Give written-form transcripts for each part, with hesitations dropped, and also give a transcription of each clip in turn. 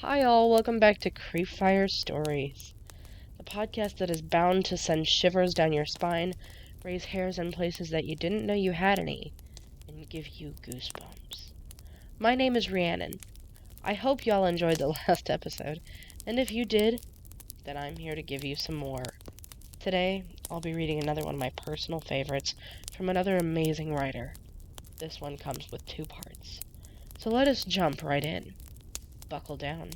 Hi all, welcome back to Creepfire Stories, the podcast that is bound to send shivers down your spine, raise hairs in places that you didn't know you had any, and give you goosebumps. My name is Rhiannon. I hope y'all enjoyed the last episode, and if you did, then I'm here to give you some more. Today, I'll be reading another one of my personal favorites from another amazing writer. This one comes with 2 parts. So let us jump right in. Buckle down,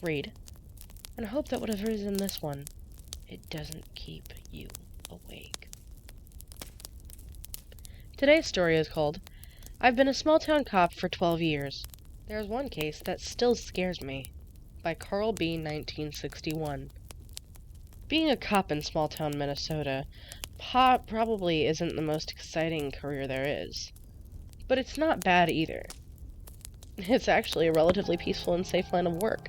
read, and hope that whatever is in this one, it doesn't keep you awake. Today's story is called, I've Been a Small-Town Cop for 12 Years. There's One Case That Still Scares Me, by Carl B. 1961. Being a cop in small-town Minnesota probably isn't the most exciting career there is, but it's not bad either. It's actually a relatively peaceful and safe line of work,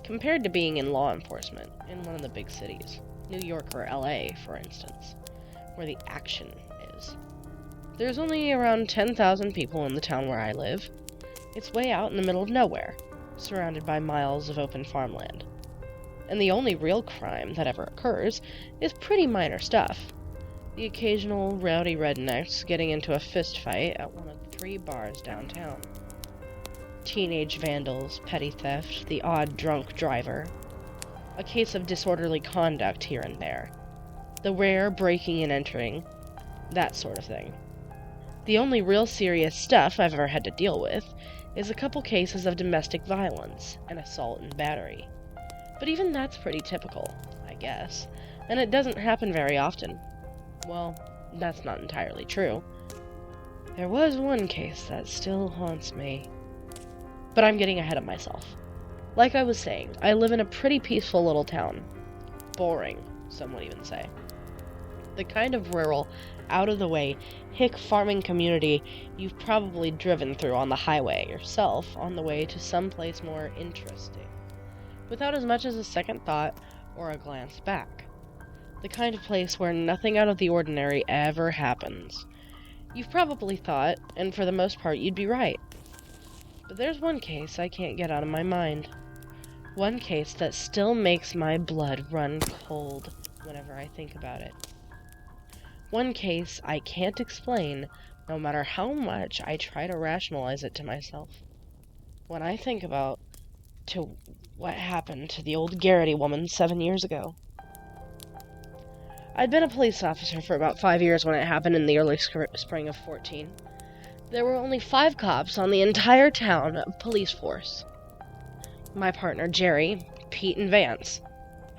compared to being in law enforcement in one of the big cities, New York or LA, for instance, where the action is. There's only around 10,000 people in the town where I live. It's way out in the middle of nowhere, surrounded by miles of open farmland. And the only real crime that ever occurs is pretty minor stuff. The occasional rowdy rednecks getting into a fist fight at one of 3 bars downtown. Teenage vandals, petty theft, the odd drunk driver, a case of disorderly conduct here and there, the rare breaking and entering, that sort of thing. The only real serious stuff I've ever had to deal with is a couple cases of domestic violence and assault and battery. But even that's pretty typical, I guess, and it doesn't happen very often. Well, that's not entirely true. There was one case that still haunts me. But I'm getting ahead of myself. Like I was saying, I live in a pretty peaceful little town. Boring, some would even say. The kind of rural, out-of-the-way, hick farming community you've probably driven through on the highway yourself on the way to someplace more interesting, without as much as a second thought or a glance back. The kind of place where nothing out of the ordinary ever happens. You've probably thought, and for the most part you'd be right. But there's one case I can't get out of my mind. One case that still makes my blood run cold whenever I think about it. One case I can't explain, no matter how much I try to rationalize it to myself. When I think about what happened to the old Garrity woman 7 years ago. I'd been a police officer for about 5 years when it happened in the early spring of 14. There were only 5 cops on the entire town police force. My partner Jerry, Pete, and Vance,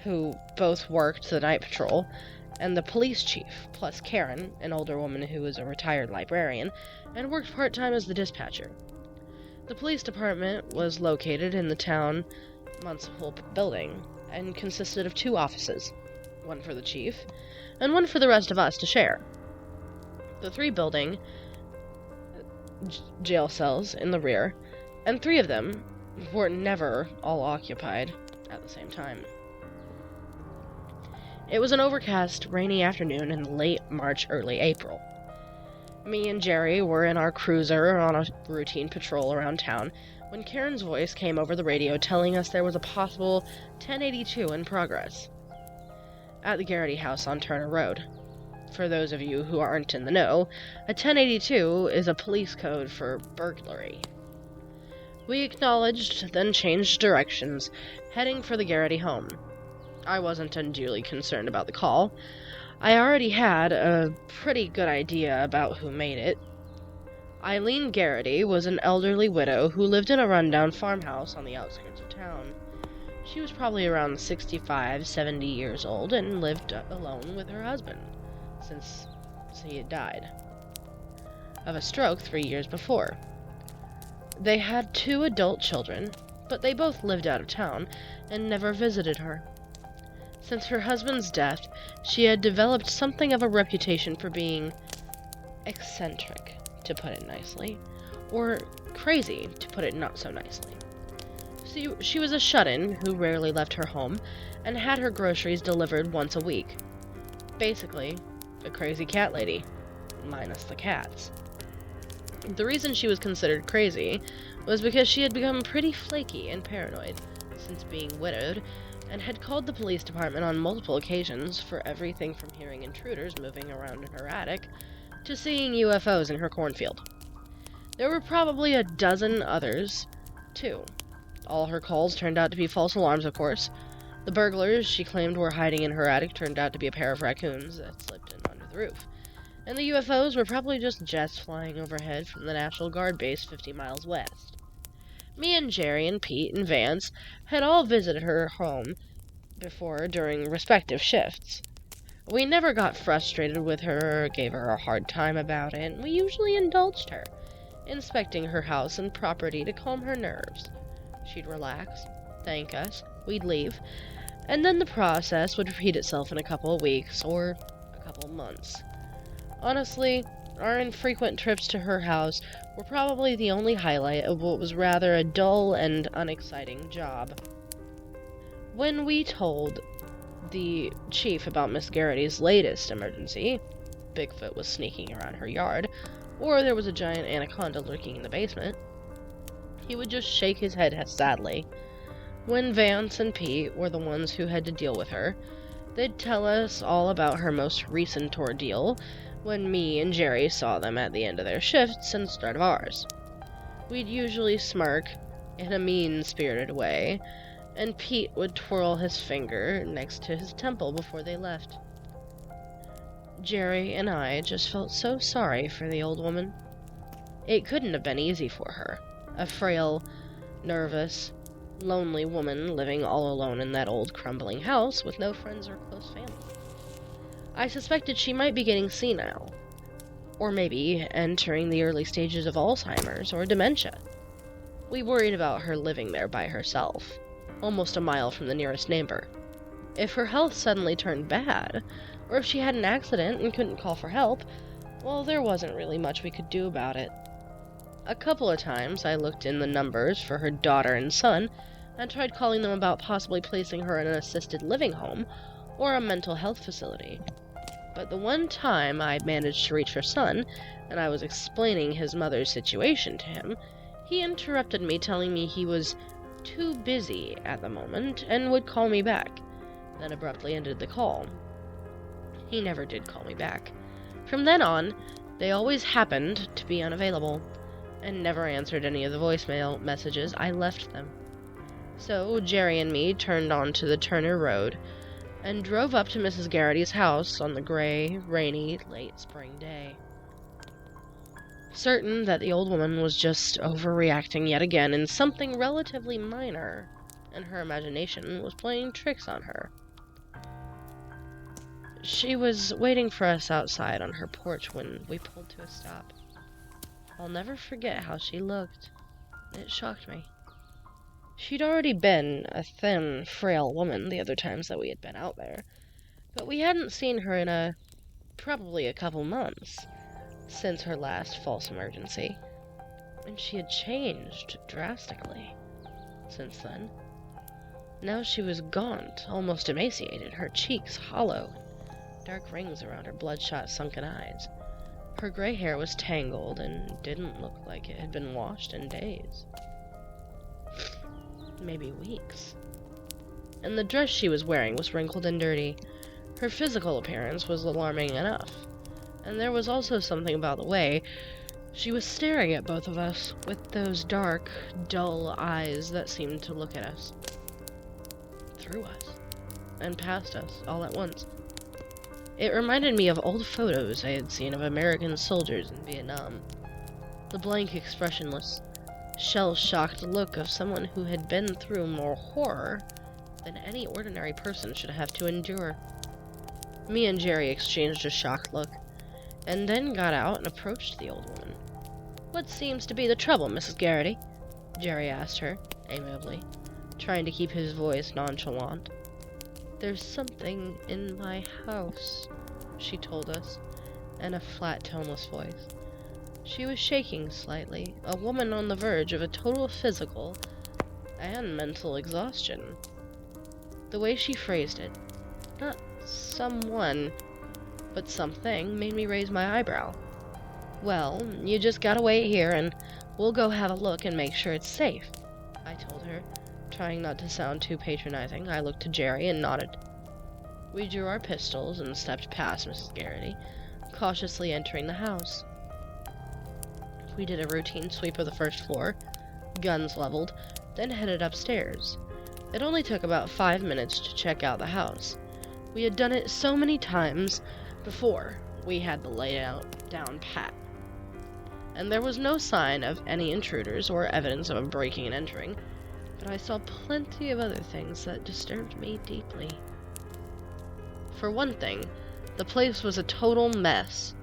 who both worked the night patrol, and the police chief, plus Karen, an older woman who was a retired librarian, and worked part-time as the dispatcher. The police department was located in the town municipal building, and consisted of 2 offices, one for the chief, and one for the rest of us to share. The 3-building jail cells in the rear, and 3 of them were never all occupied at the same time. It was an overcast, rainy afternoon in late March, early April. Me and Jerry were in our cruiser on a routine patrol around town when Karen's voice came over the radio telling us there was a possible 1082 in progress at the Garrity house on Turner Road. For those of you who aren't in the know, a 1082 is a police code for burglary. We acknowledged, then changed directions, heading for the Garrity home. I wasn't unduly concerned about the call. I already had a pretty good idea about who made it. Eileen Garrity was an elderly widow who lived in a rundown farmhouse on the outskirts of town. She was probably around 65, 70 years old and lived alone with her husband, since he had died of a stroke 3 years before. They had 2 adult children, but they both lived out of town and never visited her. Since her husband's death, she had developed something of a reputation for being eccentric, to put it nicely, or crazy, to put it not so nicely. She was a shut-in who rarely left her home and had her groceries delivered once a week. Basically, a crazy cat lady, minus the cats. The reason she was considered crazy was because she had become pretty flaky and paranoid since being widowed, and had called the police department on multiple occasions for everything from hearing intruders moving around in her attic to seeing UFOs in her cornfield. There were probably a dozen others, too. All her calls turned out to be false alarms, of course. The burglars she claimed were hiding in her attic turned out to be a pair of raccoons that slipped in under the roof. And the UFOs were probably just jets flying overhead from the National Guard base 50 miles west. Me and Jerry and Pete and Vance had all visited her home before during respective shifts. We never got frustrated with her or gave her a hard time about it. We usually indulged her, inspecting her house and property to calm her nerves. She'd relax, thank us, we'd leave, and then the process would repeat itself in a couple of weeks or a couple of months. Honestly, our infrequent trips to her house were probably the only highlight of what was rather a dull and unexciting job. When we told the chief about Miss Garrity's latest emergency, Bigfoot was sneaking around her yard, or there was a giant anaconda lurking in the basement, he would just shake his head sadly. When Vance and Pete were the ones who had to deal with her, they'd tell us all about her most recent ordeal when me and Jerry saw them at the end of their shifts and start of ours. We'd usually smirk in a mean-spirited way, and Pete would twirl his finger next to his temple before they left. Jerry and I just felt so sorry for the old woman. It couldn't have been easy for her, a frail, nervous, lonely woman living all alone in that old crumbling house with no friends or close family. I suspected she might be getting senile, or maybe entering the early stages of Alzheimer's or dementia. We worried about her living there by herself, almost a mile from the nearest neighbor. If her health suddenly turned bad, or if she had an accident and couldn't call for help, well, there wasn't really much we could do about it. A couple of times I looked in the numbers for her daughter and son and tried calling them about possibly placing her in an assisted living home or a mental health facility. But the one time I managed to reach her son, and I was explaining his mother's situation to him, he interrupted me, telling me he was too busy at the moment and would call me back, then abruptly ended the call. He never did call me back. From then on, they always happened to be unavailable, and never answered any of the voicemail messages I left them. So Jerry and me turned onto the Turner Road and drove up to Mrs. Garrity's house on the gray, rainy, late spring day. Certain that the old woman was just overreacting yet again in something relatively minor, and her imagination was playing tricks on her. She was waiting for us outside on her porch when we pulled to a stop. I'll never forget how she looked. It shocked me. She'd already been a thin, frail woman the other times that we had been out there, but we hadn't seen her in probably a couple months since her last false emergency, and she had changed drastically since then. Now she was gaunt, almost emaciated, her cheeks hollow, dark rings around her bloodshot, sunken eyes. Her gray hair was tangled and didn't look like it had been washed in days. Maybe weeks. And the dress she was wearing was wrinkled and dirty. Her physical appearance was alarming enough, and there was also something about the way she was staring at both of us with those dark, dull eyes that seemed to look at us, through us, and past us all at once. It reminded me of old photos I had seen of American soldiers in Vietnam. The blank, expressionless, shell-shocked look of someone who had been through more horror than any ordinary person should have to endure. Me and Jerry exchanged a shocked look, and then got out and approached the old woman. "What seems to be the trouble, Mrs. Garrity?" Jerry asked her, amiably, trying to keep his voice nonchalant. "There's something in my house," she told us, in a flat, toneless voice. She was shaking slightly, a woman on the verge of a total physical and mental exhaustion. The way she phrased it, not someone, but something, made me raise my eyebrow. "Well, you just gotta wait here, and we'll go have a look and make sure it's safe," I told her, Trying not to sound too patronizing, I looked to Jerry and nodded. We drew our pistols and stepped past Mrs. Garrity, cautiously entering the house. We did a routine sweep of the first floor, guns leveled, then headed upstairs. It only took about 5 minutes to check out the house. We had done it so many times before, we had the layout down pat. And there was no sign of any intruders or evidence of a breaking and entering, but I saw plenty of other things that disturbed me deeply. For one thing, the place was a total mess.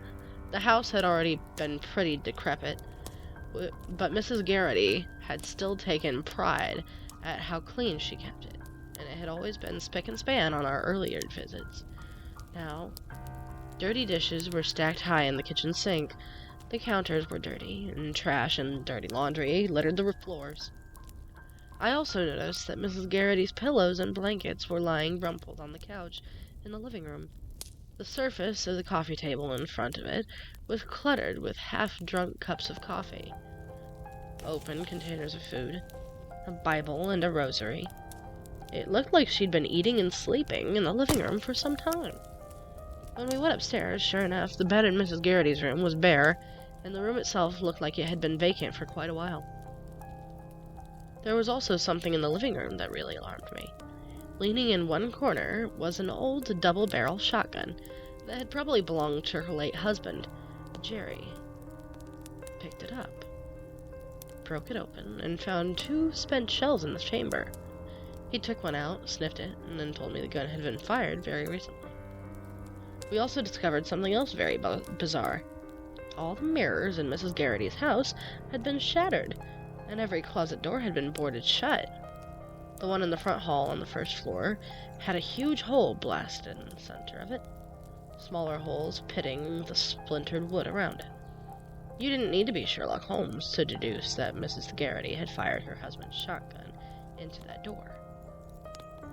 The house had already been pretty decrepit, but Mrs. Garrity had still taken pride at how clean she kept it, and it had always been spick and span on our earlier visits. Now, dirty dishes were stacked high in the kitchen sink, the counters were dirty, and trash and dirty laundry littered the floors. I also noticed that Mrs. Garrity's pillows and blankets were lying rumpled on the couch in the living room. The surface of the coffee table in front of it was cluttered with half-drunk cups of coffee, open containers of food, a Bible, and a rosary. It looked like she'd been eating and sleeping in the living room for some time. When we went upstairs, sure enough, the bed in Mrs. Garrity's room was bare, and the room itself looked like it had been vacant for quite a while. There was also something in the living room that really alarmed me. Leaning in one corner was an old double-barrel shotgun that had probably belonged to her late husband, Jerry. Picked it up, broke it open, and found 2 spent shells in the chamber. He took one out, sniffed it, and then told me the gun had been fired very recently. We also discovered something else very bizarre. All the mirrors in Mrs. Garrity's house had been shattered, and every closet door had been boarded shut. The one in the front hall on the first floor had a huge hole blasted in the center of it, smaller holes pitting the splintered wood around it. You didn't need to be Sherlock Holmes to deduce that Mrs. Garrity had fired her husband's shotgun into that door.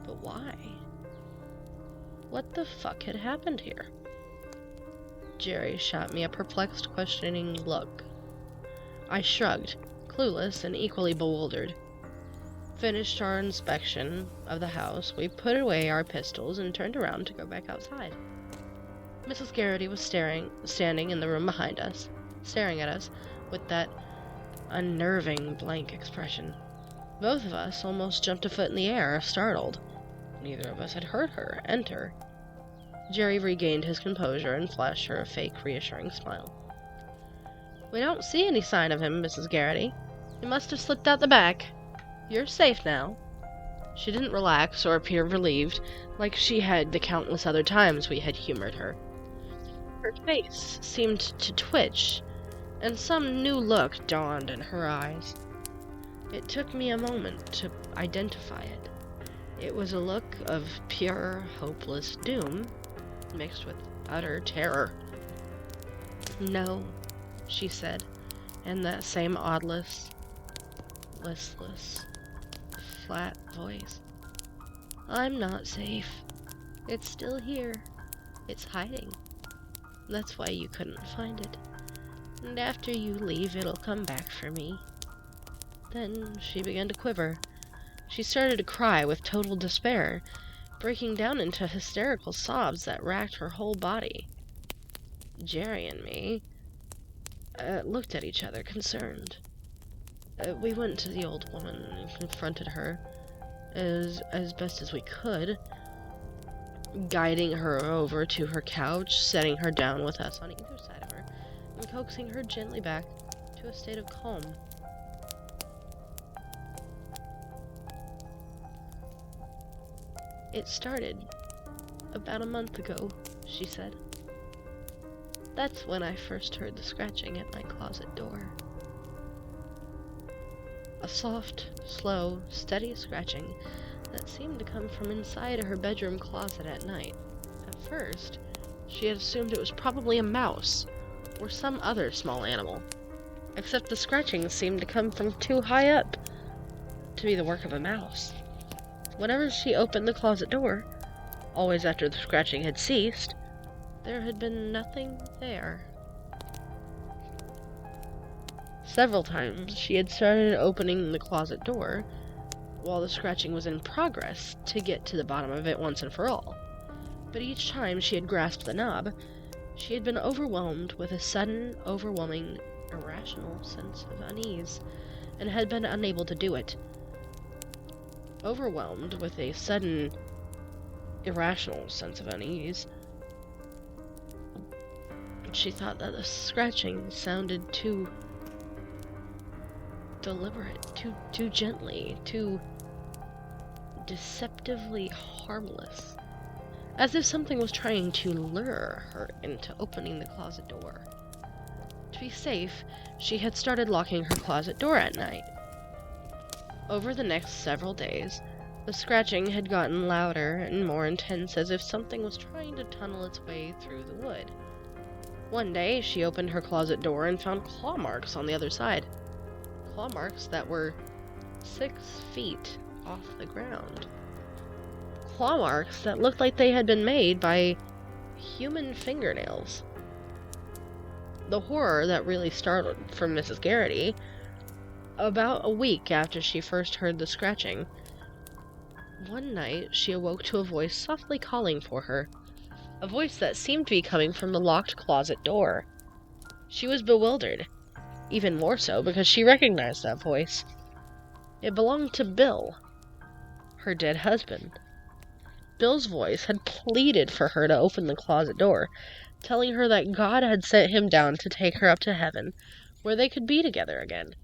But why? What the fuck had happened here? Jerry shot me a perplexed, questioning look. I shrugged, clueless and equally bewildered. Finished our inspection of the house, we put away our pistols and turned around to go back outside. Mrs. Garrity was standing in the room behind us, staring at us with that unnerving blank expression. Both of us almost jumped a foot in the air, startled. Neither of us had heard her enter. Jerry regained his composure and flashed her a fake, reassuring smile. "We don't see any sign of him, Mrs. Garrity. He must have slipped out the back. You're safe now." She didn't relax or appear relieved, like she had the countless other times we had humored her. Her face seemed to twitch, and some new look dawned in her eyes. It took me a moment to identify it. It was a look of pure, hopeless doom, mixed with utter terror. "No," she said, in that same oddless, listless, flat voice. "I'm not safe. It's still here. It's hiding. That's why you couldn't find it. And after you leave, it'll come back for me." Then she began to quiver. She started to cry with total despair, breaking down into hysterical sobs that racked her whole body. Jerry and me looked at each other, concerned. We went to the old woman and confronted her as best as we could, guiding her over to her couch, setting her down with us on either side of her, and coaxing her gently back to a state of calm. "It started about a month ago," she said. "That's when I first heard the scratching at my closet door. A soft, slow, steady scratching that seemed to come from inside her bedroom closet at night. At first, she had assumed it was probably a mouse or some other small animal, except the scratching seemed to come from too high up to be the work of a mouse. Whenever she opened the closet door, always after the scratching had ceased, there had been nothing there. Several times she had started opening the closet door, while the scratching was in progress to get to the bottom of it once and for all. But each time she had grasped the knob, she had been overwhelmed with a sudden, overwhelming, irrational sense of unease, and had been unable to do it. Overwhelmed with a sudden, irrational sense of unease, she thought that the scratching sounded too deliberate, too gently, too deceptively harmless, as if something was trying to lure her into opening the closet door. To be safe, she had started locking her closet door at night. Over the next several days, the scratching had gotten louder and more intense, as if something was trying to tunnel its way through the wood. One day, she opened her closet door and found claw marks on the other side. Claw marks that were 6 feet off the ground. Claw marks that looked like they had been made by human fingernails. The horror that really started from Mrs. Garrity, about a week after she first heard the scratching. One night, she awoke to a voice softly calling for her. A voice that seemed to be coming from the locked closet door. She was bewildered, even more so because she recognized that voice. It belonged to Bill, her dead husband. Bill's voice had pleaded for her to open the closet door, telling her that God had sent him down to take her up to heaven, where they could be together again,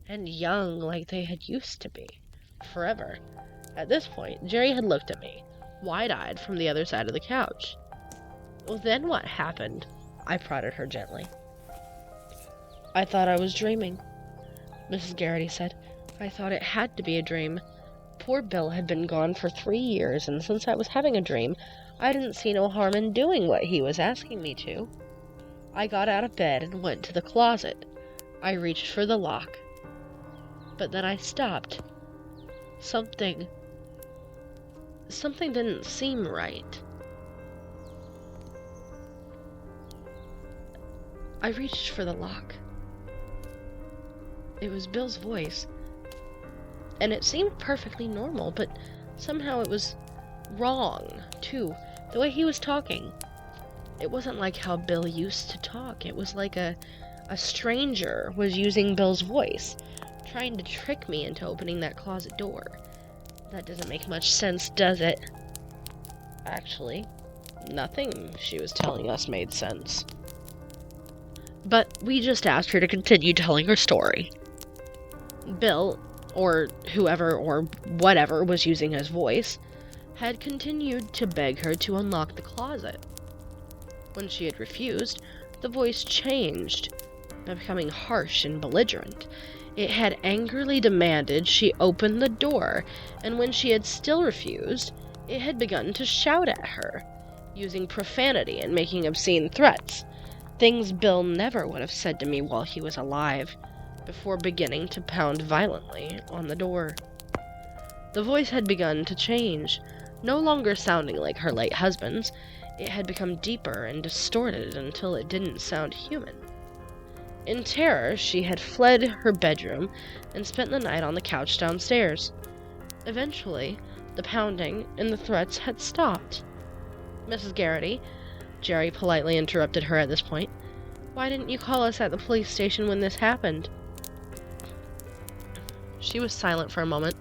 and young like they had used to be, forever. At this point, Jerry had looked at me, wide-eyed from the other side of the couch. Well, then what happened? I prodded her gently. I thought I was dreaming, Mrs. Garrity said. I thought it had to be a dream. Poor Bill had been gone for 3 years, and since I was having a dream, I didn't see no harm in doing what he was asking me to. I got out of bed and went to the closet. I reached for the lock. But then I stopped. Something didn't seem right. I reached for the lock. It was Bill's voice, and it seemed perfectly normal, but somehow it was wrong, too, the way he was talking. It wasn't like how Bill used to talk. It was like a stranger was using Bill's voice, trying to trick me into opening that closet door. That doesn't make much sense, does it? Actually, nothing she was telling us made sense. But we just asked her to continue telling her story. Bill, or whoever or whatever was using his voice, had continued to beg her to unlock the closet. When she had refused, the voice changed, becoming harsh and belligerent. It had angrily demanded she open the door, and when she had still refused, it had begun to shout at her, using profanity and making obscene threats. Things Bill never would have said to me while he was alive, before beginning to pound violently on the door. The voice had begun to change, no longer sounding like her late husband's. It had become deeper and distorted until it didn't sound human. In terror, she had fled her bedroom and spent the night on the couch downstairs. Eventually, the pounding and the threats had stopped. Mrs. Garrity, Jerry politely interrupted her at this point. Why didn't you call us at the police station when this happened? She was silent for a moment.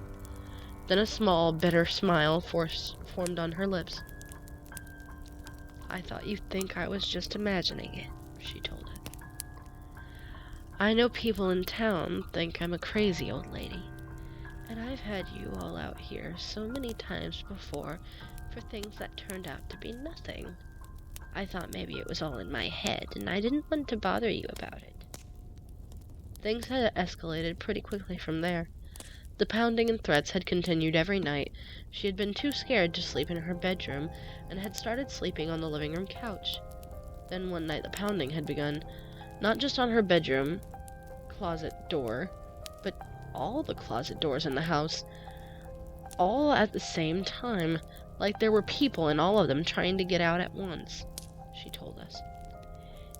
Then a small, bitter smile formed on her lips. I thought you'd think I was just imagining it, she told it. I know people in town think I'm a crazy old lady, and I've had you all out here so many times before for things that turned out to be nothing. I thought maybe it was all in my head, and I didn't want to bother you about it. Things had escalated pretty quickly from there. The pounding and threats had continued every night. She had been too scared to sleep in her bedroom, and had started sleeping on the living room couch. Then one night the pounding had begun, not just on her bedroom closet door, but all the closet doors in the house, all at the same time, like there were people in all of them trying to get out at once, she told us.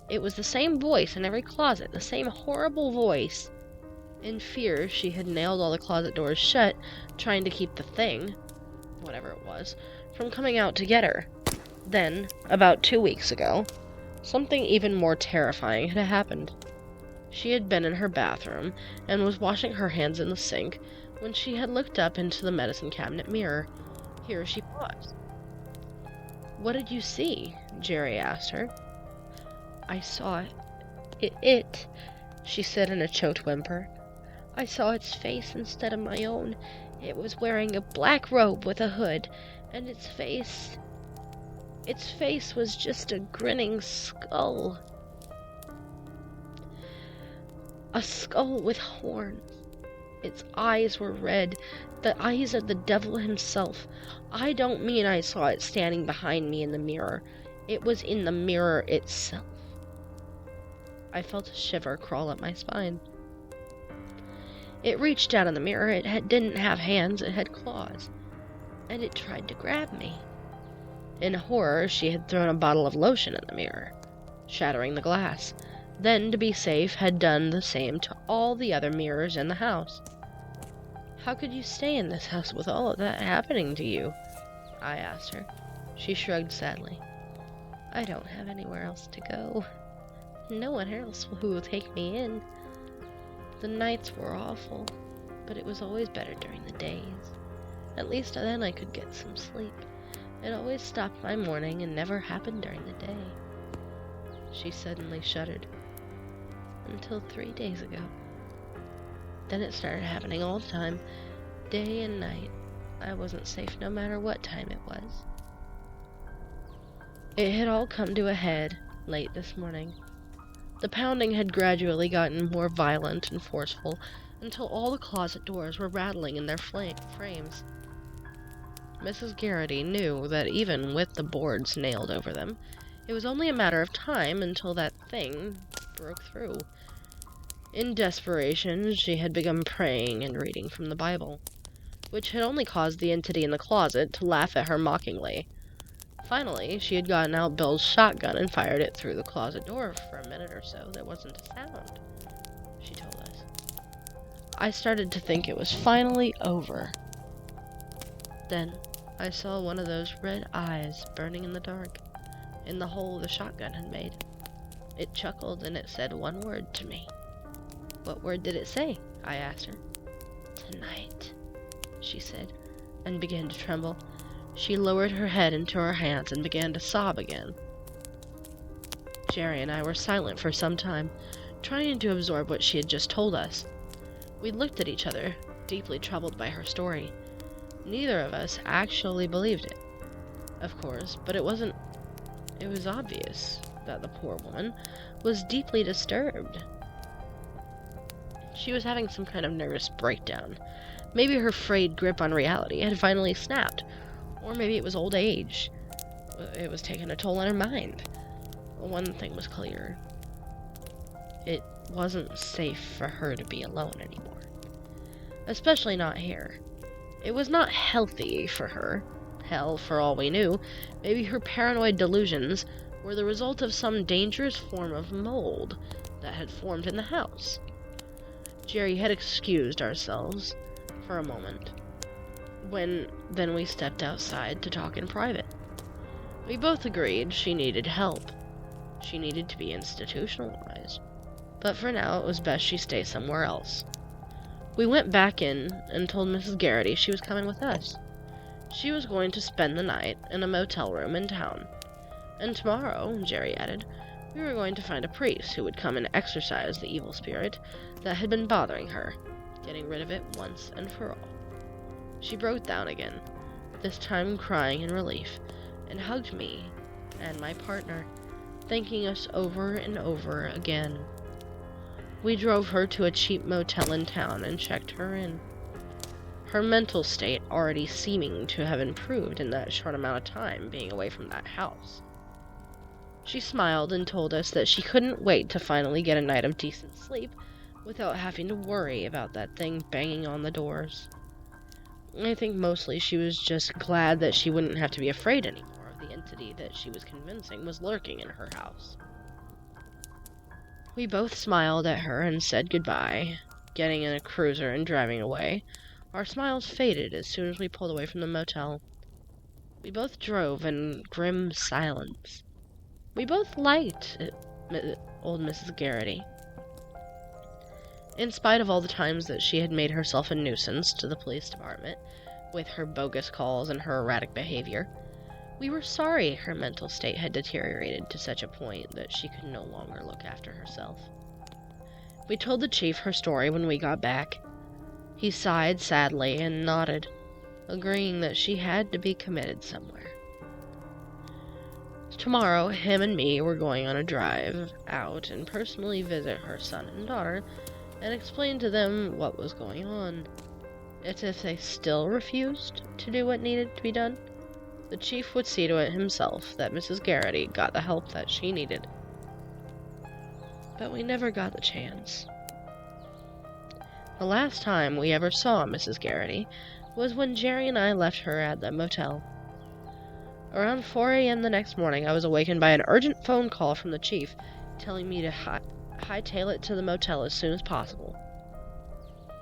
It was the same voice in every closet, the same horrible voice. In fear, she had nailed all the closet doors shut, trying to keep the thing, whatever it was, from coming out to get her. Then, about 2 weeks ago, something even more terrifying had happened. She had been in her bathroom and was washing her hands in the sink when she had looked up into the medicine cabinet mirror. Here she paused. "What did you see?" Jerry asked her. "I saw it," she said in a choked whimper. "I saw its face instead of my own. It was wearing a black robe with a hood, and its face was just a grinning skull. A skull with horns. Its eyes were red, the eyes of the devil himself. I don't mean I saw it standing behind me in the mirror. It was in the mirror itself." I felt a shiver crawl up my spine. It reached out in the mirror. It didn't have hands, it had claws. And it tried to grab me. In horror, she had thrown a bottle of lotion in the mirror, shattering the glass. Then, to be safe, had done the same to all the other mirrors in the house. "How could you stay in this house with all of that happening to you?" I asked her. She shrugged sadly. "I don't have anywhere else to go. No one else who will take me in. The nights were awful, but it was always better during the days. At least then I could get some sleep. It always stopped my morning and never happened during the day." She suddenly shuddered. "Until 3 days ago. Then it started happening all the time, day and night. I wasn't safe no matter what time it was." It had all come to a head late this morning. The pounding had gradually gotten more violent and forceful until all the closet doors were rattling in their frames. Mrs. Garrity knew that even with the boards nailed over them, it was only a matter of time until that thing broke through. In desperation, she had begun praying and reading from the Bible, which had only caused the entity in the closet to laugh at her mockingly. Finally, she had gotten out Bill's shotgun and fired it through the closet door. For a minute or so, there wasn't a sound, she told us. I started to think it was finally over. Then, I saw one of those red eyes burning in the dark, in the hole the shotgun had made. It chuckled and it said one word to me. "What word did it say?" I asked her. "Tonight," she said, and began to tremble. She lowered her head into her hands and began to sob again. Jerry and I were silent for some time, trying to absorb what she had just told us. We looked at each other, deeply troubled by her story. Neither of us actually believed it, of course, but it was obvious that the poor woman was deeply disturbed. She was having some kind of nervous breakdown. Maybe her frayed grip on reality had finally snapped, or maybe it was old age. It was taking a toll on her mind. One thing was clear. It wasn't safe for her to be alone anymore. Especially not here. It was not healthy for her. Hell, for all we knew, maybe her paranoid delusions were the result of some dangerous form of mold that had formed in the house. Jerry had excused ourselves for a moment. Then we stepped outside to talk in private. We both agreed she needed help. She needed to be institutionalized. But for now, it was best she stay somewhere else. We went back in and told Mrs. Garrity she was coming with us. She was going to spend the night in a motel room in town. And tomorrow, Jerry added, we were going to find a priest who would come and exorcise the evil spirit that had been bothering her, getting rid of it once and for all. She broke down again, this time crying in relief, and hugged me and my partner, thanking us over and over again. We drove her to a cheap motel in town and checked her in. Her mental state already seeming to have improved in that short amount of time being away from that house. She smiled and told us that she couldn't wait to finally get a night of decent sleep without having to worry about that thing banging on the doors. I think mostly she was just glad that she wouldn't have to be afraid anymore of the entity that she was convincing was lurking in her house. We both smiled at her and said goodbye. getting in a cruiser and driving away, our smiles faded as soon as we pulled away from the motel. We both drove in grim silence. We both liked old Mrs. Garrity. In spite of all the times that she had made herself a nuisance to the police department, with her bogus calls and her erratic behavior, we were sorry her mental state had deteriorated to such a point that she could no longer look after herself. We told the chief her story when we got back. He sighed sadly and nodded, agreeing that she had to be committed somewhere. Tomorrow, him and me were going on a drive out and personally visit her son and daughter and explain to them what was going on. It's if they still refused to do what needed to be done, the chief would see to it himself that Mrs. Garrity got the help that she needed. But we never got the chance. The last time we ever saw Mrs. Garrity was when Jerry and I left her at the motel. Around 4 a.m. the next morning, I was awakened by an urgent phone call from the chief telling me to hightail it to the motel as soon as possible.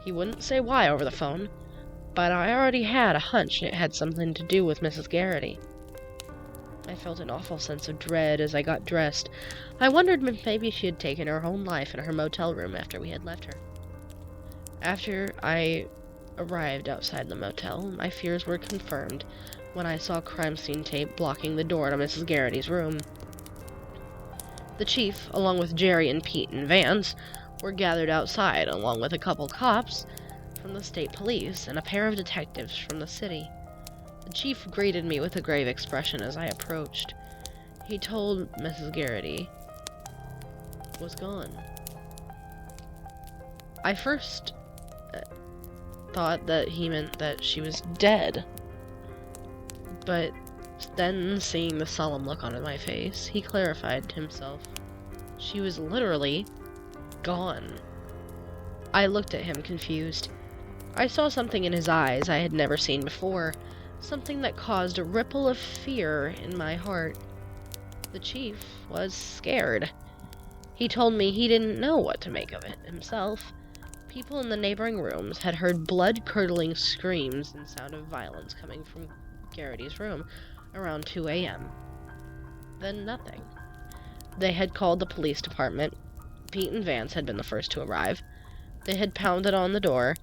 He wouldn't say why over the phone, but I already had a hunch it had something to do with Mrs. Garrity. I felt an awful sense of dread as I got dressed. I wondered if maybe she had taken her own life in her motel room after we had left her. After I arrived outside the motel, my fears were confirmed when I saw crime scene tape blocking the door to Mrs. Garrity's room. The chief, along with Jerry and Pete and Vance, were gathered outside, along with a couple cops from the state police and a pair of detectives from the city. The chief greeted me with a grave expression as I approached. He told Mrs. Garrity was gone. I first thought that he meant that she was dead, but then, seeing the solemn look on my face, he clarified himself. She was literally gone. I looked at him confused. I saw something in his eyes I had never seen before, something that caused a ripple of fear in my heart. The chief was scared. He told me he didn't know what to make of it himself. People in the neighboring rooms had heard blood-curdling screams and sound of violence coming from Garrity's room around 2 a.m. Then nothing. They had called the police department. Pete and Vance had been the first to arrive. They had pounded on the door,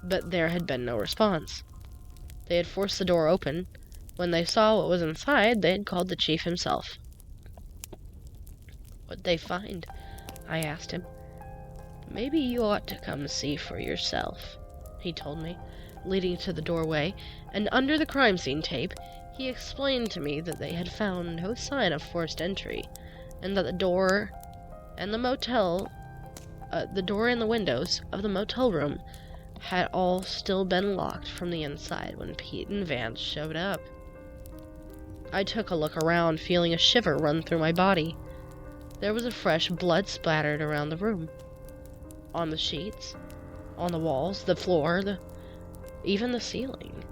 but there had been no response. They had forced the door open. When they saw what was inside, they had called the chief himself. What'd they find? I asked him. Maybe you ought to come see for yourself, he told me, leading to the doorway, and under the crime scene tape, he explained to me that they had found no sign of forced entry, and that the door and the windows of the motel room had all still been locked from the inside when Pete and Vance showed up. I took a look around, feeling a shiver run through my body. There was a fresh blood splattered around the room. On the sheets, on the walls, the floor, even the ceiling.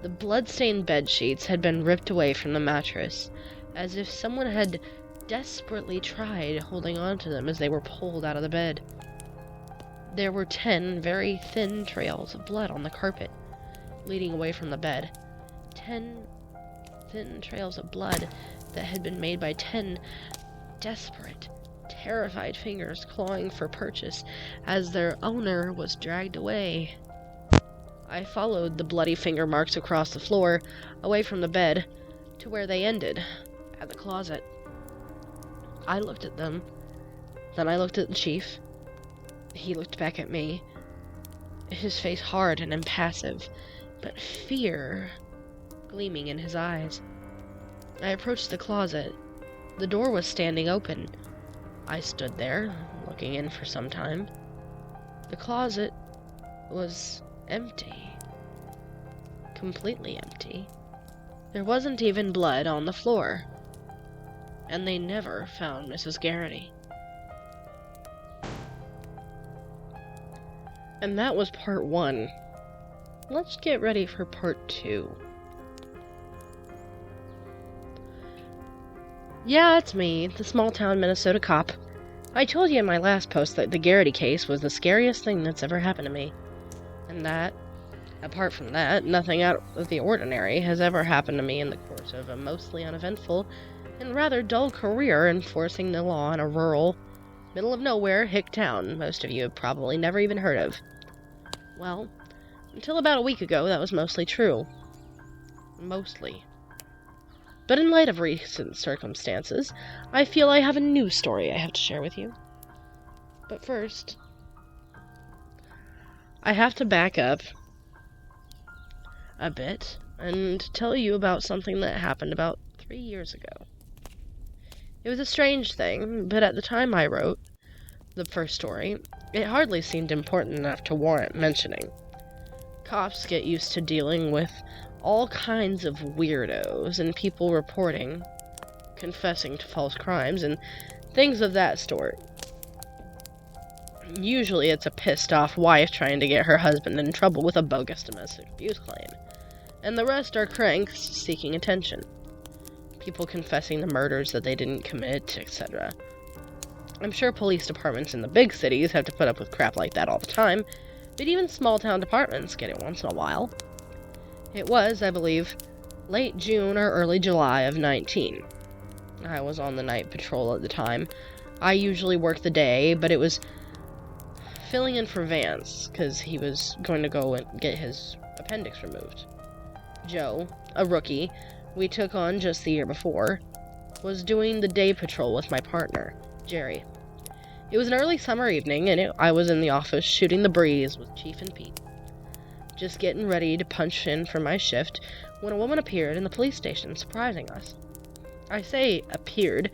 The blood-stained bed sheets had been ripped away from the mattress, as if someone had desperately tried holding on to them as they were pulled out of the bed. There were 10 very thin trails of blood on the carpet, leading away from the bed. 10 thin trails of blood that had been made by 10 desperate, terrified fingers clawing for purchase as their owner was dragged away. I followed the bloody finger marks across the floor, away from the bed, to where they ended, at the closet. I looked at them, then I looked at the chief. He looked back at me, his face hard and impassive, but fear gleaming in his eyes. I approached the closet. The door was standing open. I stood there, looking in for some time. The closet was empty. Completely empty. There wasn't even blood on the floor. And they never found Mrs. Garrity. And that was part 1. Let's get ready for part 2. Yeah, it's me, the small-town Minnesota cop. I told you in my last post that the Garrity case was the scariest thing that's ever happened to me. And that, apart from that, nothing out of the ordinary has ever happened to me in the course of a mostly uneventful and rather dull career enforcing the law in a rural, middle-of-nowhere hick town most of you have probably never even heard of. Well, until about a week ago, that was mostly true. Mostly. But in light of recent circumstances, I feel I have a new story I have to share with you. But first, I have to back up a bit and tell you about something that happened about 3 years ago. It was a strange thing, but at the time I wrote the first story, it hardly seemed important enough to warrant mentioning. Cops get used to dealing with all kinds of weirdos and people reporting, confessing to false crimes, and things of that sort. Usually it's a pissed-off wife trying to get her husband in trouble with a bogus domestic abuse claim, and the rest are cranks seeking attention. People confessing to murders that they didn't commit, etc. I'm sure police departments in the big cities have to put up with crap like that all the time, but even small-town departments get it once in a while. It was, I believe, late June or early July of 19. I was on the night patrol at the time. I usually worked the day, but it was filling in for Vance, because he was going to go and get his appendix removed. Joe, a rookie we took on just the year before, was doing the day patrol with my partner, Jerry. It was an early summer evening, and I was in the office shooting the breeze with Chief and Pete. Just getting ready to punch in for my shift when a woman appeared in the police station, surprising us. I say appeared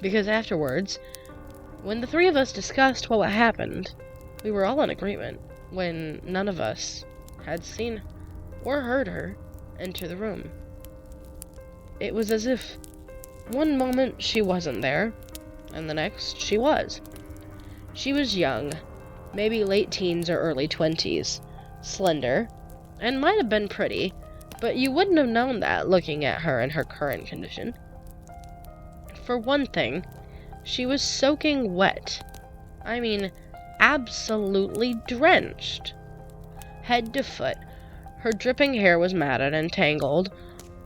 because afterwards, when the three of us discussed what happened, we were all in agreement when none of us had seen or heard her enter the room. It was as if one moment she wasn't there, and the next she was. She was young, maybe late teens or early 20s, slender, and might have been pretty, but you wouldn't have known that looking at her in her current condition. For one thing, she was soaking wet. I mean, absolutely drenched. Head to foot, her dripping hair was matted and tangled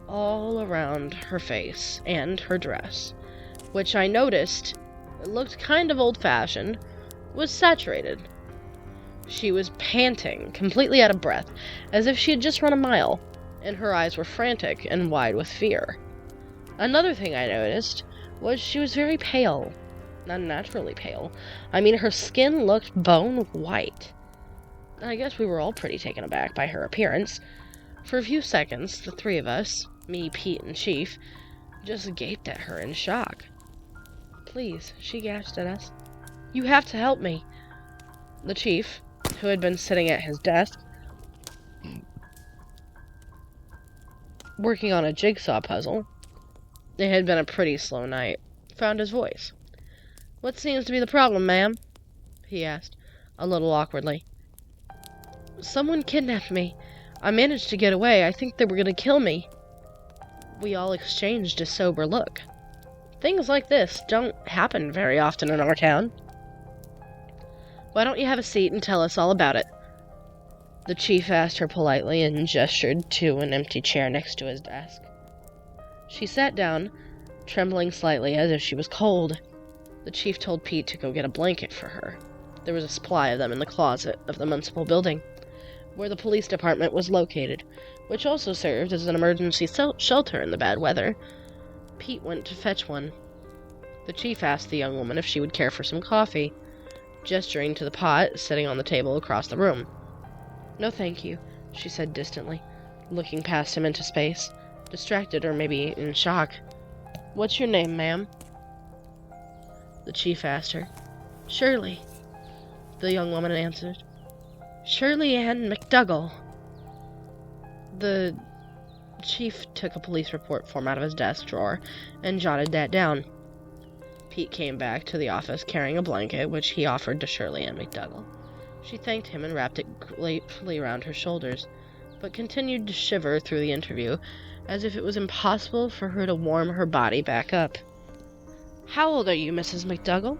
all around her face and her dress, which I noticed looked kind of old-fashioned, was saturated. She was panting, completely out of breath, as if she had just run a mile, and her eyes were frantic and wide with fear. Another thing I noticed was she was very pale. Unnaturally pale. I mean, her skin looked bone white. I guess we were all pretty taken aback by her appearance. For a few seconds, the three of us, me, Pete, and Chief, just gaped at her in shock. "Please," she gasped at us. "You have to help me." The Chief, who had been sitting at his desk, working on a jigsaw puzzle, it had been a pretty slow night, found his voice. "What seems to be the problem, ma'am?" he asked, a little awkwardly. "Someone kidnapped me. I managed to get away. I think they were going to kill me." We all exchanged a sober look. Things like this don't happen very often in our town. "Why don't you have a seat and tell us all about it?" The Chief asked her politely and gestured to an empty chair next to his desk. She sat down, trembling slightly as if she was cold. The Chief told Pete to go get a blanket for her. There was a supply of them in the closet of the municipal building, where the police department was located, which also served as an emergency shelter in the bad weather. Pete went to fetch one. The Chief asked the young woman if she would care for some coffee, gesturing to the pot sitting on the table across the room. "No, thank you," she said distantly, looking past him into space, distracted or maybe in shock. "What's your name, ma'am?" The Chief asked her. "Shirley," the young woman answered. "Shirley Ann McDougall." The Chief took a police report form out of his desk drawer and jotted that down. Pete came back to the office carrying a blanket, which he offered to Shirley Ann McDougall. She thanked him and wrapped it gratefully around her shoulders, but continued to shiver through the interview, as if it was impossible for her to warm her body back up. "How old are you, Mrs. McDougall?"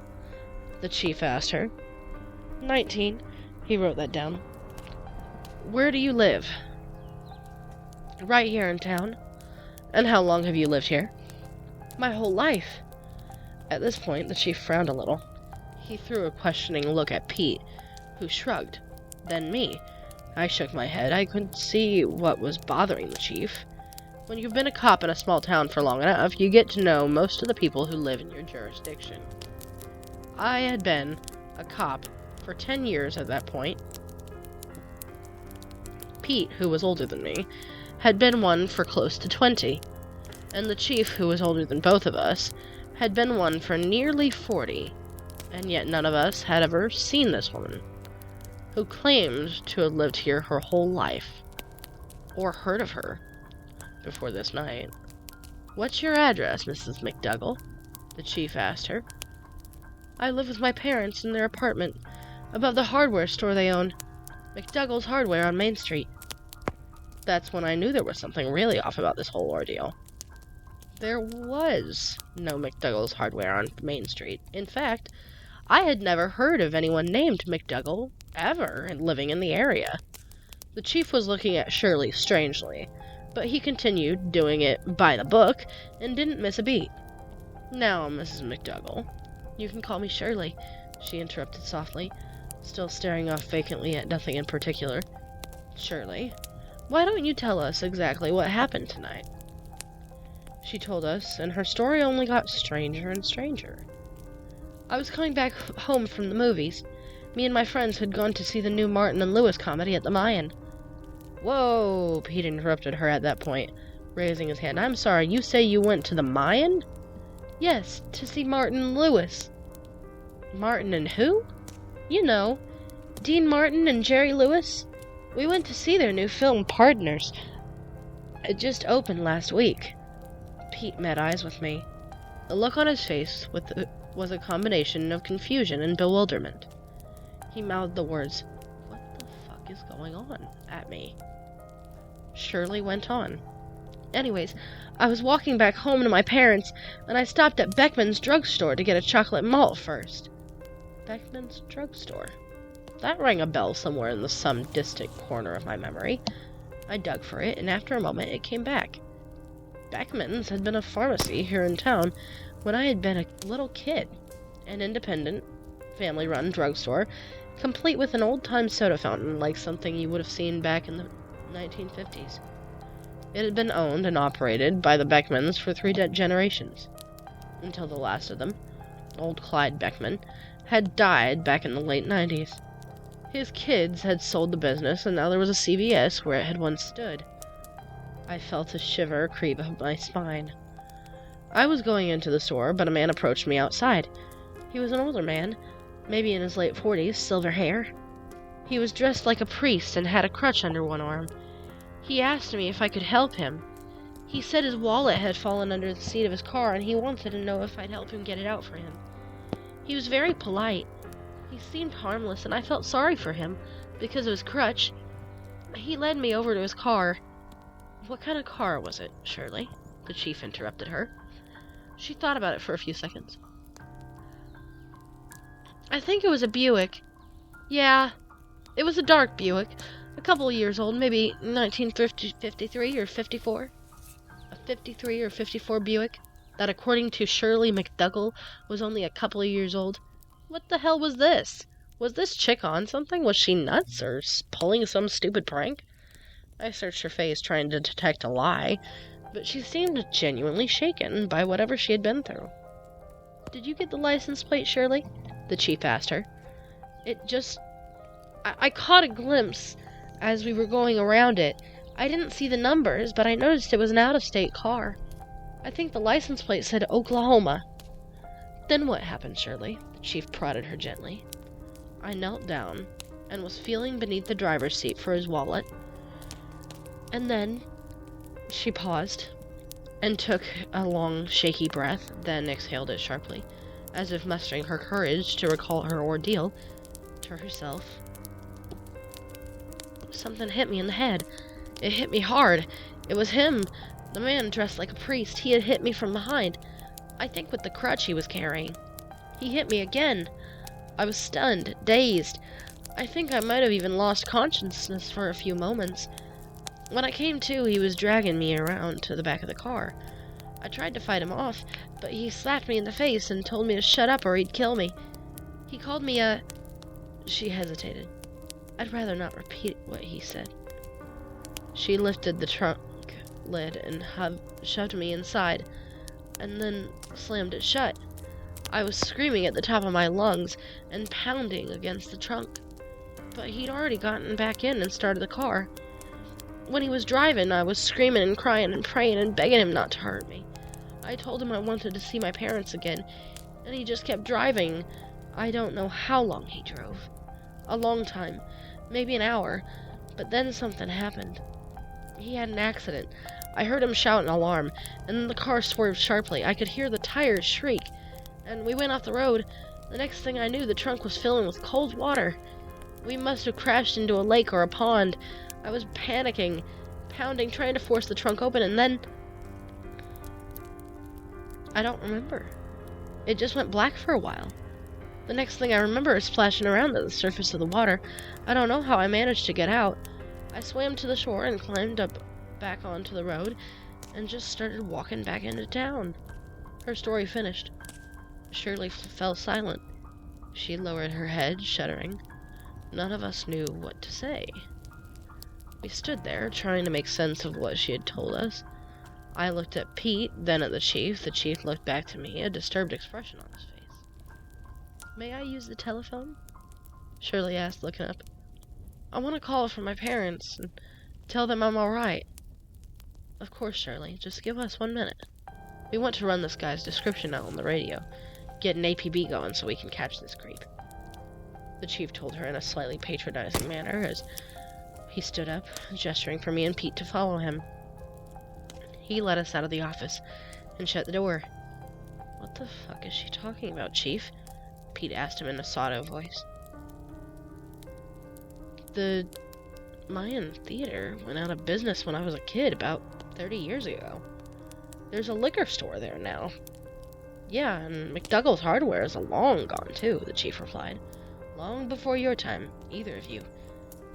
the chief asked her. 19. He wrote that down. Where do you live? Right here in town. And how long have you lived here? My whole life. At this point, the chief frowned a little. He threw a questioning look at Pete, who shrugged. Then me. I shook my head. I couldn't see what was bothering the chief. When you've been a cop in a small town for long enough, you get to know most of the people who live in your jurisdiction. I had been a cop for 10 years at that point. Pete, who was older than me, had been one for close to 20, and the chief, who was older than both of us, had been one for nearly 40, and yet none of us had ever seen this woman, who claimed to have lived here her whole life, or heard of her, before this night. What's your address, Mrs. McDougal? The chief asked her. I live with my parents in their apartment, above the hardware store they own, McDougal's Hardware on Main Street. That's when I knew there was something really off about this whole ordeal. There was no McDougal's Hardware on Main Street. In fact, I had never heard of anyone named McDougal ever living in the area. The chief was looking at Shirley strangely, but he continued doing it by the book and didn't miss a beat. Now, Mrs. McDougal, you can call me Shirley, she interrupted softly, still staring off vacantly at nothing in particular. Shirley, why don't you tell us exactly what happened tonight? She told us, and her story only got stranger and stranger. I was coming back home from the movies. Me and my friends had gone to see the new Martin and Lewis comedy at the Mayan. Whoa, Pete interrupted her at that point, raising his hand. I'm sorry, you say you went to the Mayan? Yes, to see Martin and Lewis. Martin and who? You know, Dean Martin and Jerry Lewis. We went to see their new film, Partners. It just opened last week. Pete met eyes with me. The look on his face was a combination of confusion and bewilderment. He mouthed the words, "What the fuck is going on?" at me. Shirley went on. Anyways, I was walking back home to my parents, and I stopped at Beckman's drugstore to get a chocolate malt first. Beckman's drugstore. That rang a bell somewhere in some distant corner of my memory. I dug for it, and after a moment it came back. Beckman's had been a pharmacy here in town when I had been a little kid. An independent, family-run drugstore, complete with an old-time soda fountain like something you would have seen back in the 1950s. It had been owned and operated by the Beckmans for 3 generations, until the last of them, old Clyde Beckman, had died back in the late 90s. His kids had sold the business, and now there was a CVS where it had once stood. I felt a shiver creep up my spine. I was going into the store, but a man approached me outside. He was an older man, maybe in his late 40s, silver hair. He was dressed like a priest and had a crutch under one arm. He asked me if I could help him. He said his wallet had fallen under the seat of his car, and he wanted to know if I'd help him get it out for him. He was very polite. He seemed harmless, and I felt sorry for him, because of his crutch. He led me over to his car. What kind of car was it, Shirley? The chief interrupted her. She thought about it for a few seconds. I think it was a Buick. Yeah, it was a dark Buick. A couple of years old, maybe 1953 or 54. A 53 or 54 Buick that, according to Shirley McDougal, was only a couple of years old. What the hell was this? Was this chick on something? Was she nuts or pulling some stupid prank? I searched her face, trying to detect a lie, but she seemed genuinely shaken by whatever she had been through. Did you get the license plate, Shirley? The chief asked her. I caught a glimpse as we were going around it. I didn't see the numbers, but I noticed it was an out-of-state car. I think the license plate said Oklahoma. Then what happened, Shirley? The chief prodded her gently. I knelt down and was feeling beneath the driver's seat for his wallet. And then she paused and took a long, shaky breath, then exhaled it sharply, as if mustering her courage to recall her ordeal to herself. Something hit me in the head. It hit me hard. It was him, the man dressed like a priest. He had hit me from behind, I think with the crutch he was carrying. He hit me again. I was stunned, dazed. I think I might have even lost consciousness for a few moments. When I came to, he was dragging me around to the back of the car. I tried to fight him off, but he slapped me in the face and told me to shut up or he'd kill me. He called me a... She hesitated. I'd rather not repeat what he said. She lifted the trunk lid and shoved me inside, and then slammed it shut. I was screaming at the top of my lungs and pounding against the trunk, but he'd already gotten back in and started the car. When he was driving, I was screaming and crying and praying and begging him not to hurt me. I told him I wanted to see my parents again, and he just kept driving. I don't know how long he drove. A long time, maybe an hour, but then something happened. He had an accident. I heard him shout an alarm, and then the car swerved sharply. I could hear the tires shriek, and we went off the road. The next thing I knew, the trunk was filling with cold water. We must have crashed into a lake or a pond. I was panicking, pounding, trying to force the trunk open, and then... I don't remember. It just went black for a while. The next thing I remember is splashing around at the surface of the water. I don't know how I managed to get out. I swam to the shore and climbed up back onto the road and just started walking back into town. Her story finished. Shirley fell silent. She lowered her head, shuddering. None of us knew what to say. We stood there, trying to make sense of what she had told us. I looked at Pete, then at the chief. The chief looked back to me, a disturbed expression on his face. May I use the telephone? Shirley asked, looking up. I want to call for my parents and tell them I'm alright. Of course, Shirley. Just give us 1 minute. We want to run this guy's description out on the radio. Get an APB going so we can catch this creep. The chief told her in a slightly patronizing manner as he stood up, gesturing for me and Pete to follow him. He led us out of the office and shut the door. What the fuck is she talking about, Chief? Pete asked him in a sotto voice. The Mayan Theater went out of business when I was a kid, about 30 years ago. There's a liquor store there now. Yeah, and McDougall's Hardware is long gone, too, the chief replied. Long before your time, either of you.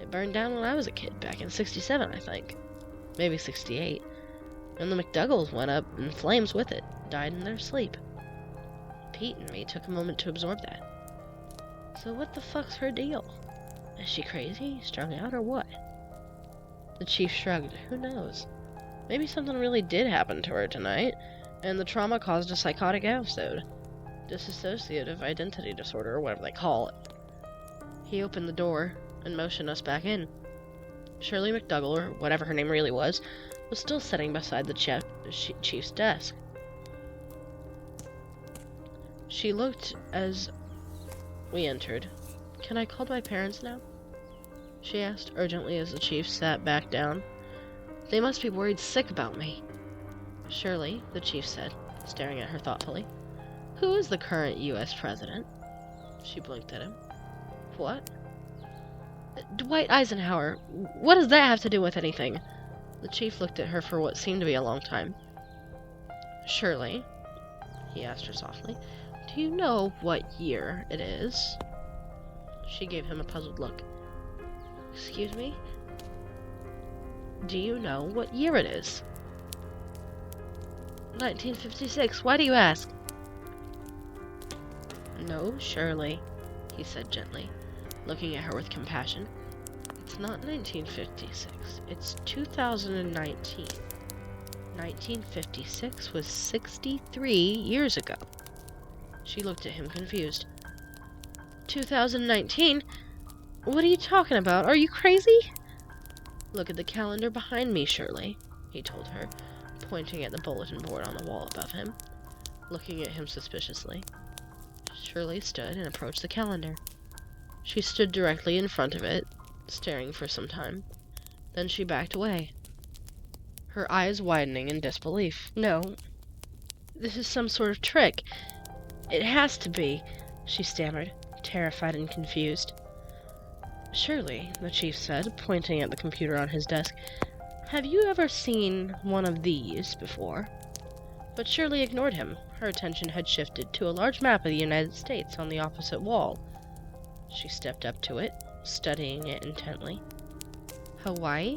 It burned down when I was a kid, back in 67, I think. Maybe 68. And the McDougals went up in flames with it, died in their sleep. Pete and me took a moment to absorb that. So what the fuck's her deal? Is she crazy, strung out, or what? The chief shrugged. Who knows? Maybe something really did happen to her tonight, and the trauma caused a psychotic episode. Dissociative identity disorder, or whatever they call it. He opened the door and motioned us back in. Shirley McDougall, or whatever her name really was still sitting beside the chief's desk. She looked as we entered. Can I call my parents now? She asked urgently as the chief sat back down. They must be worried sick about me. Shirley, the chief said, staring at her thoughtfully. Who is the current U.S. president? She blinked at him. What? Dwight Eisenhower. What does that have to do with anything? The chief looked at her for what seemed to be a long time. Shirley, he asked her softly, do you know what year it is? She gave him a puzzled look. Excuse me? Do you know what year it is? 1956. Why do you ask? No, Shirley, he said gently, looking at her with compassion. It's not 1956. It's 2019. 1956 was 63 years ago. She looked at him confused. 2019? What are you talking about? Are you crazy? Look at the calendar behind me, Shirley, he told her, pointing at the bulletin board on the wall above him, looking at him suspiciously. Shirley stood and approached the calendar. She stood directly in front of it, staring for some time. Then she backed away, her eyes widening in disbelief. No, this is some sort of trick. It has to be, she stammered, terrified and confused. Shirley, the chief said, pointing at the computer on his desk, have you ever seen one of these before? But Shirley ignored him. Her attention had shifted to a large map of the United States on the opposite wall. She stepped up to it, studying it intently. Hawaii?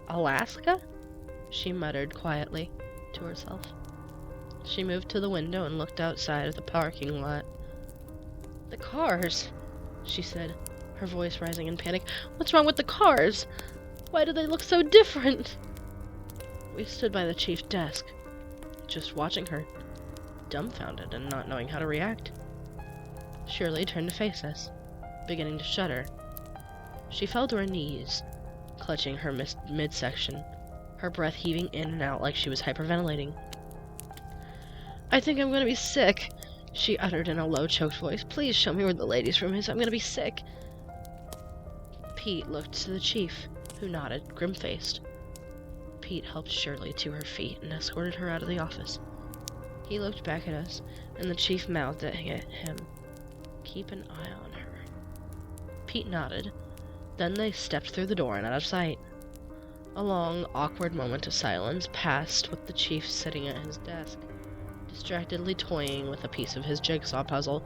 Alaska? She muttered quietly to herself. She moved to the window and looked outside of the parking lot. The cars, she said, her voice rising in panic. What's wrong with the cars? Why do they look so different? We stood by the chief's desk, just watching her, dumbfounded and not knowing how to react. Shirley turned to face us, beginning to shudder. She fell to her knees, clutching her midsection, her breath heaving in and out like she was hyperventilating. I think I'm gonna be sick, she uttered in a low, choked voice. Please show me where the ladies' room is. I'm gonna be sick. Pete looked to the chief, who nodded, grim-faced. Pete helped Shirley to her feet and escorted her out of the office. He looked back at us, and the chief mouthed at him. Keep an eye on her. Pete nodded. Then they stepped through the door and out of sight. A long, awkward moment of silence passed with the chief sitting at his desk, distractedly toying with a piece of his jigsaw puzzle,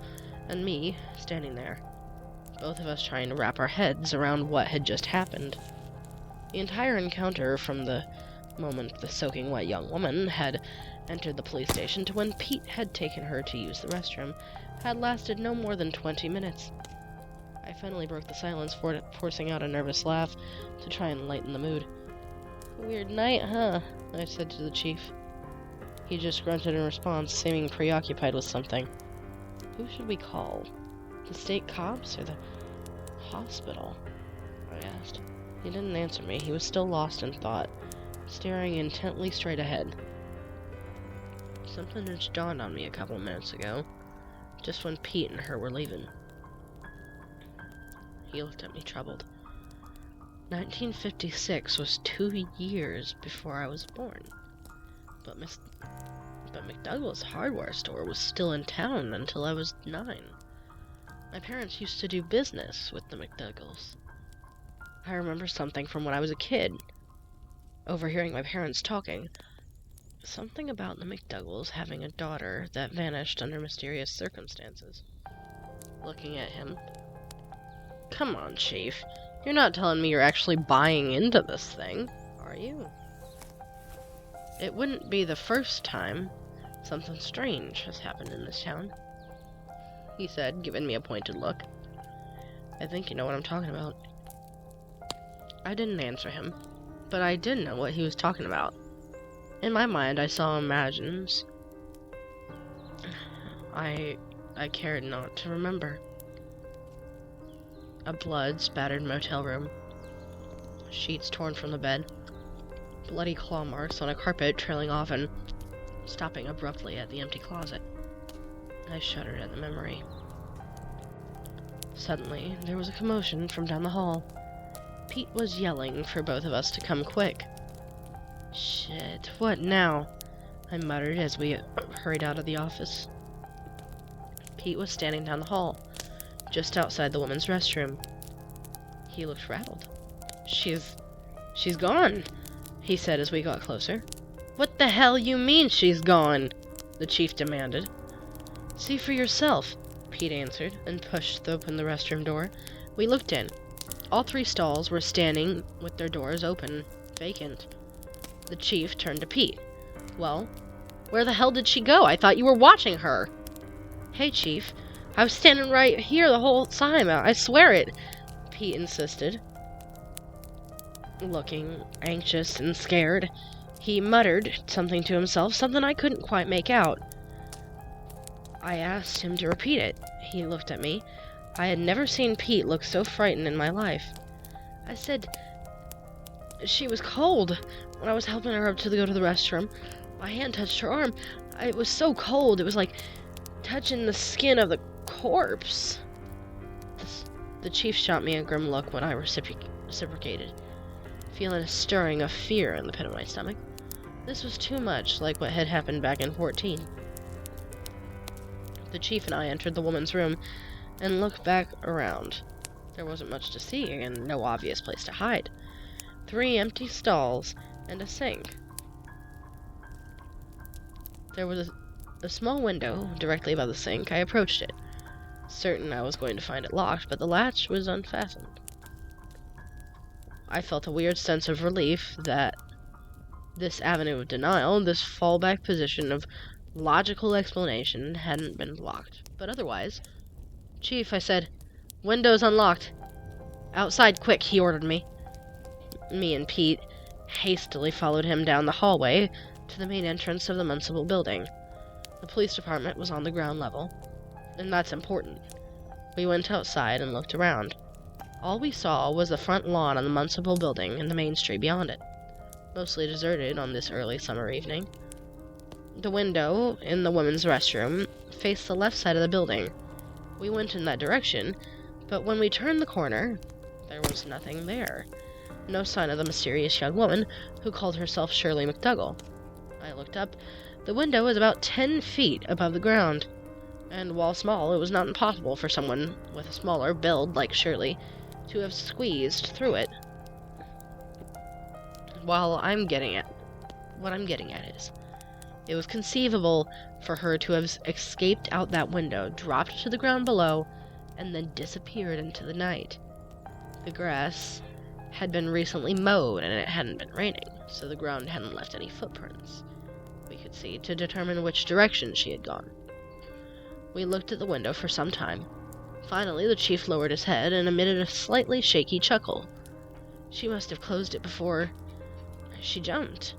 and me standing there, both of us trying to wrap our heads around what had just happened. The entire encounter, from the moment the soaking wet young woman had entered the police station to when Pete had taken her to use the restroom, had lasted no more than 20 minutes. I finally broke the silence, forcing out a nervous laugh to try and lighten the mood. Weird night, huh? I said to the chief. He just grunted in response, seeming preoccupied with something. Who should we call? The state cops or the hospital? I asked. He didn't answer me. He was still lost in thought, staring intently straight ahead. Something just dawned on me a couple minutes ago, just when Pete and her were leaving. He looked at me troubled. 1956 was 2 years before I was born, but McDougall's hardware store was still in town until I was 9. My parents used to do business with the McDougals. I remember something from when I was a kid, overhearing my parents talking. Something about the McDougals having a daughter that vanished under mysterious circumstances. Looking at him. Come on, Chief. You're not telling me you're actually buying into this thing, are you? It wouldn't be the first time something strange has happened in this town, he said, giving me a pointed look. I think you know what I'm talking about. I didn't answer him, but I did know what he was talking about. In my mind, I saw images I cared not to remember. A blood-spattered motel room, sheets torn from the bed, bloody claw marks on a carpet trailing off and stopping abruptly at the empty closet. I shuddered at the memory. Suddenly, there was a commotion from down the hall. Pete was yelling for both of us to come quick. Shit, what now? I muttered as we hurried out of the office. Pete was standing down the hall, just outside the women's restroom. He looked rattled. She's gone, he said as we got closer. What the hell you mean she's gone? The chief demanded. See for yourself, Pete answered, and pushed open the restroom door. We looked in. All 3 stalls were standing with their doors open, vacant. The chief turned to Pete. Well, where the hell did she go? I thought you were watching her. Hey, Chief. I was standing right here the whole time. I swear it, Pete insisted. Looking anxious and scared, he muttered something to himself, something I couldn't quite make out. I asked him to repeat it. He looked at me. I had never seen Pete look so frightened in my life. I said, she was cold. When I was helping her up to go to the restroom, my hand touched her arm. It was so cold. It was like touching the skin of the corpse. The chief shot me a grim look when I reciprocated, feeling a stirring of fear in the pit of my stomach. This was too much like what had happened back in 14. The chief and I entered the woman's room and looked back around. There wasn't much to see and no obvious place to hide. 3 empty stalls and a sink. There was a small window directly above the sink. I approached it. certain I was going to find it locked, but the latch was unfastened. I felt a weird sense of relief that this avenue of denial, this fallback position of logical explanation, hadn't been blocked. But otherwise, "Chief," I said, "window's unlocked. Outside, quick," he ordered me. Me and Pete hastily followed him down the hallway to the main entrance of the municipal building. The police department was on the ground level, and that's important. We went outside and looked around. All we saw was the front lawn of the municipal building and the main street beyond it, mostly deserted on this early summer evening. The window in the women's restroom faced the left side of the building. We went in that direction, but when we turned the corner, there was nothing there. No sign of the mysterious young woman who called herself Shirley McDougal. I looked up. The window was about 10 feet above the ground, and while small, it was not impossible for someone with a smaller build like Shirley to have squeezed through it. What I'm getting at is, it was conceivable for her to have escaped out that window, dropped to the ground below, and then disappeared into the night. The grass had been recently mowed and it hadn't been raining, so the ground hadn't left any footprints we could see to determine which direction she had gone. We looked at the window for some time. Finally, the chief lowered his head and emitted a slightly shaky chuckle. "She must have closed it before she jumped.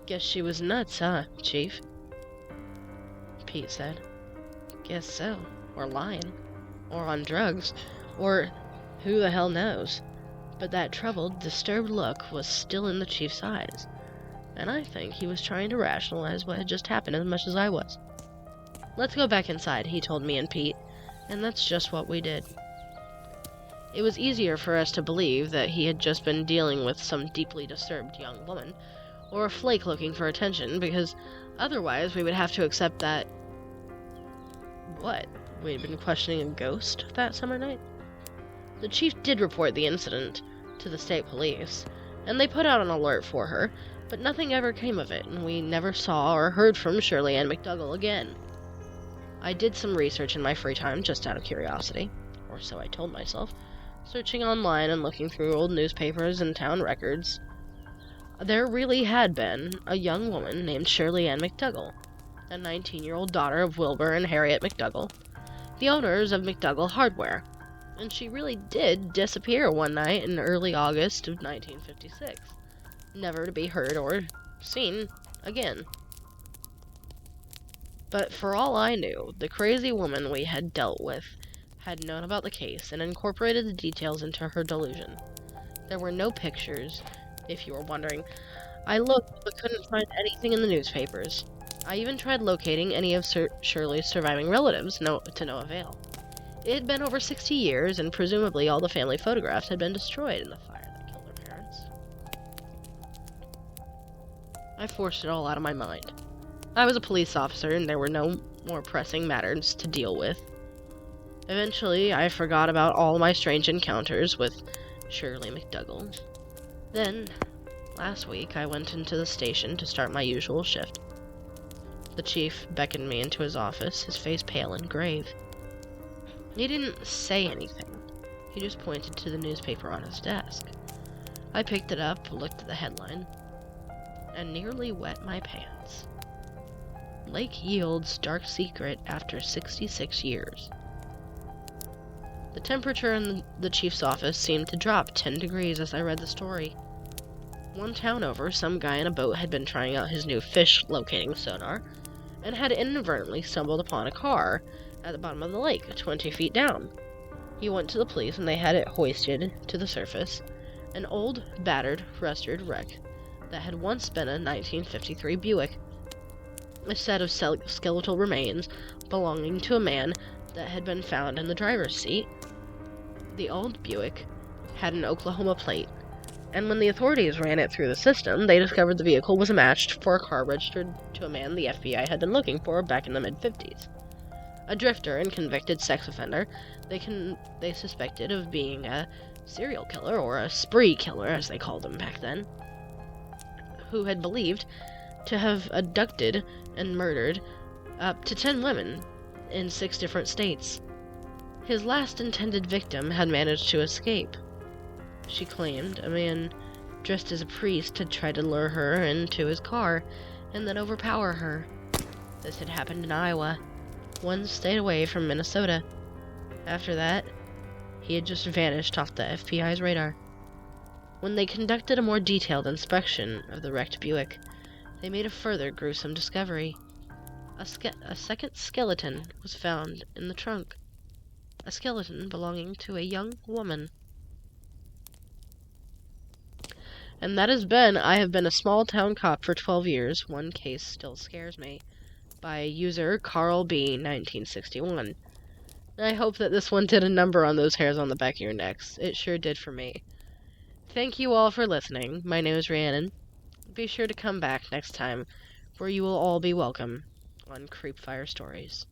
Guess she was nuts, huh, Chief?" Pete said. "Guess so. Or lying. Or on drugs. Or who the hell knows?" But that troubled, disturbed look was still in the chief's eyes, and I think he was trying to rationalize what had just happened as much as I was. "Let's go back inside," he told me and Pete, and that's just what we did. It was easier for us to believe that he had just been dealing with some deeply disturbed young woman, or a flake looking for attention, because otherwise we would have to accept that... What? We'd been questioning a ghost that summer night? The chief did report the incident to the state police, and they put out an alert for her, but nothing ever came of it, and we never saw or heard from Shirley Ann McDougal again. I did some research in my free time, just out of curiosity, or so I told myself, searching online and looking through old newspapers and town records. There really had been a young woman named Shirley Ann McDougal, a 19-year-old daughter of Wilbur and Harriet McDougal, the owners of McDougal Hardware, and she really did disappear one night in early August of 1956, never to be heard or seen again. But for all I knew, the crazy woman we had dealt with had known about the case and incorporated the details into her delusion. There were no pictures, if you were wondering. I looked but couldn't find anything in the newspapers. I even tried locating any of Shirley's surviving relatives, to no avail. It had been over 60 years, and presumably all the family photographs had been destroyed in the fire that killed her parents. I forced it all out of my mind. I was a police officer, and there were no more pressing matters to deal with. Eventually, I forgot about all my strange encounters with Shirley McDougal. Then, last week, I went into the station to start my usual shift. The chief beckoned me into his office, his face pale and grave. He didn't say anything. He just pointed to the newspaper on his desk. I picked it up, looked at the headline, and nearly wet my pants. Lake yields dark secret after 66 years. The temperature in the chief's office seemed to drop 10 degrees as I read the story. One town over, some guy in a boat had been trying out his new fish locating sonar, and had inadvertently stumbled upon a car at the bottom of the lake, 20 feet down. He went to the police and they had it hoisted to the surface, an old, battered, rusted wreck that had once been a 1953 Buick. A set of skeletal remains belonging to a man that had been found in the driver's seat. The old Buick had an Oklahoma plate, and when the authorities ran it through the system, they discovered the vehicle was a match for a car registered to a man the FBI had been looking for back in the mid-50s. A drifter and convicted sex offender they suspected of being a serial killer, or a spree killer as they called them back then, who had believed to have abducted and murdered up to 10 women in 6 different states. His last intended victim had managed to escape. She claimed a man dressed as a priest had tried to lure her into his car and then overpower her. This had happened in Iowa, one state away from Minnesota. After that, he had just vanished off the FBI's radar. When they conducted a more detailed inspection of the wrecked Buick, they made a further gruesome discovery. A second skeleton was found in the trunk. A skeleton belonging to a young woman. And that has been I Have Been a Small Town Cop for 12 Years, One Case Still Scares Me, by user Carl B. 1961. I hope that this one did a number on those hairs on the back of your necks. It sure did for me. Thank you all for listening. My name is Rhiannon. Be sure to come back next time, where you will all be welcome on Creepfire Stories.